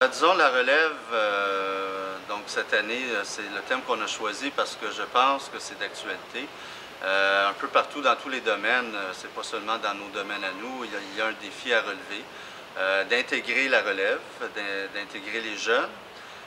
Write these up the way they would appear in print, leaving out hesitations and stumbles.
Disons la relève, donc cette année, c'est le thème qu'on a choisi parce que je pense que c'est d'actualité. Un peu partout dans tous les domaines, c'est pas seulement dans nos domaines à nous, il y a un défi à relever, d'intégrer la relève, d'intégrer les jeunes.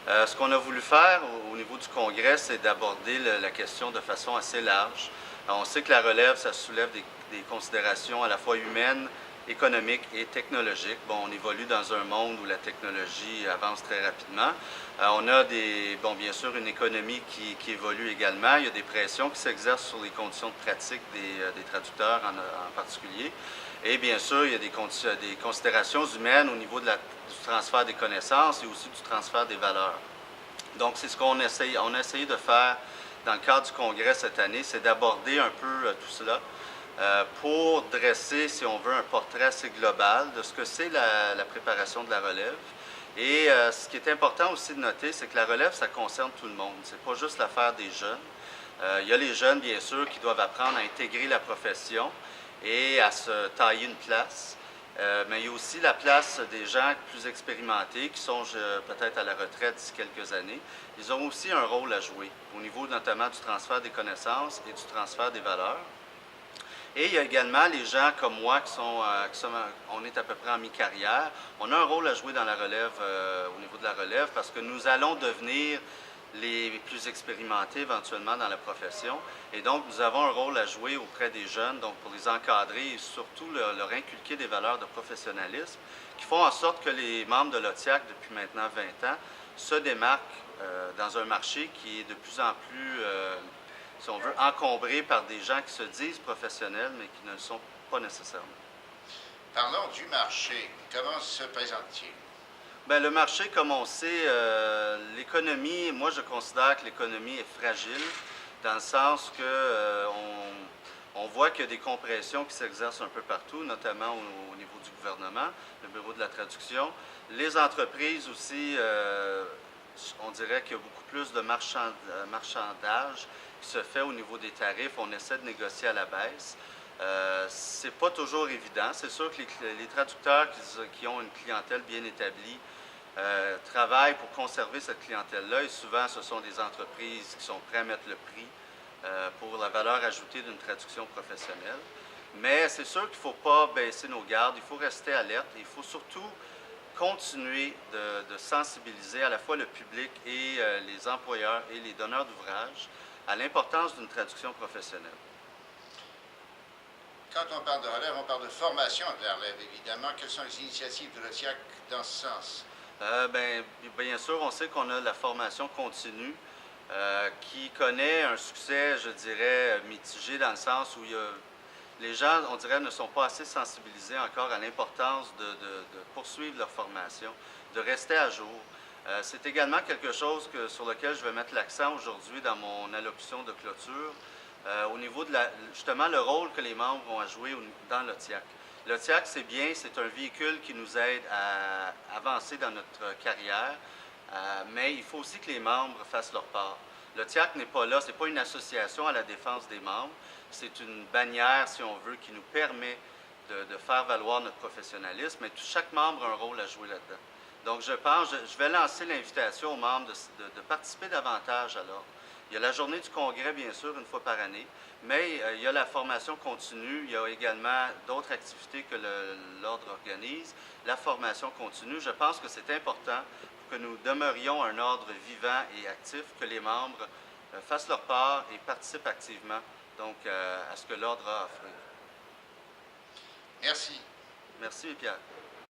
Ce qu'on a voulu faire au niveau du Congrès, c'est d'aborder la question de façon assez large. On sait que la relève, ça soulève des considérations à la fois humaines, économique et technologique. Bon, on évolue dans un monde où la technologie avance très rapidement. On a bien sûr une économie qui évolue également. Il y a des pressions qui s'exercent sur les conditions de pratique des traducteurs en particulier. Et bien sûr, il y a des considérations humaines au niveau du transfert des connaissances et aussi du transfert des valeurs. Donc, c'est ce qu'on essaye. On a essayé de faire dans le cadre du Congrès cette année, c'est d'aborder un peu tout cela pour dresser, si on veut, un portrait assez global de ce que c'est la préparation de la relève. Et ce qui est important aussi de noter, c'est que la relève, ça concerne tout le monde. C'est pas juste l'affaire des jeunes. Il y a les jeunes, bien sûr, qui doivent apprendre à intégrer la profession et à se tailler une place. Mais il y a aussi la place des gens plus expérimentés qui songent peut-être à la retraite d'ici quelques années. Ils ont aussi un rôle à jouer au niveau notamment du transfert des connaissances et du transfert des valeurs. Et il y a également les gens comme moi on est à peu près en mi-carrière. On a un rôle à jouer dans la relève, au niveau de la relève, parce que nous allons devenir les plus expérimentés éventuellement dans la profession. Et donc, nous avons un rôle à jouer auprès des jeunes, donc pour les encadrer et surtout leur inculquer des valeurs de professionnalisme qui font en sorte que les membres de l'OTIAC, depuis maintenant 20 ans, se démarquent dans un marché qui est de plus en plus si on veut, encombré par des gens qui se disent professionnels, mais qui ne le sont pas nécessairement. Parlons du marché. Comment se présente-t-il? Bien, le marché, comme on sait, l'économie, moi je considère que l'économie est fragile, dans le sens que on voit qu'il y a des compressions qui s'exercent un peu partout, notamment au niveau du gouvernement, le bureau de la traduction. Les entreprises aussi, on dirait qu'il y a beaucoup plus de marchandage qui se fait au niveau des tarifs. On essaie de négocier à la baisse. C'est pas toujours évident. C'est sûr que les traducteurs qui ont une clientèle bien établie travaillent pour conserver cette clientèle-là et souvent ce sont des entreprises qui sont prêtes à mettre le prix pour la valeur ajoutée d'une traduction professionnelle. Mais c'est sûr qu'il ne faut pas baisser nos gardes, il faut rester alerte et il faut surtout continuer de sensibiliser à la fois le public et les employeurs et les donneurs d'ouvrages à l'importance d'une traduction professionnelle. Quand on parle de relève, on parle de formation de la relève, évidemment. Quelles sont les initiatives de l'OTIAC dans ce sens? Bien sûr, on sait qu'on a la formation continue qui connaît un succès, je dirais, mitigé dans le sens où les gens, on dirait, ne sont pas assez sensibilisés encore à l'importance de poursuivre leur formation, de rester à jour. C'est également quelque chose sur lequel je vais mettre l'accent aujourd'hui dans mon allocution de clôture, au niveau de justement le rôle que les membres vont jouer dans l'OTIAC. L'OTIAC, c'est bien, c'est un véhicule qui nous aide à avancer dans notre carrière, mais il faut aussi que les membres fassent leur part. L'OTIAC n'est pas là, ce n'est pas une association à la défense des membres, c'est une bannière, si on veut, qui nous permet de faire valoir notre professionnalisme, mais chaque membre a un rôle à jouer là-dedans. Donc, je vais lancer l'invitation aux membres de participer davantage à l'ordre. Il y a la journée du congrès, bien sûr, une fois par année, mais il y a la formation continue, il y a également d'autres activités que l'ordre organise. La formation continue, je pense que c'est important pour que nous demeurions un ordre vivant et actif, que les membres fassent leur part et participent activement donc, à ce que l'ordre a à offrir. Merci. Merci, Pierre.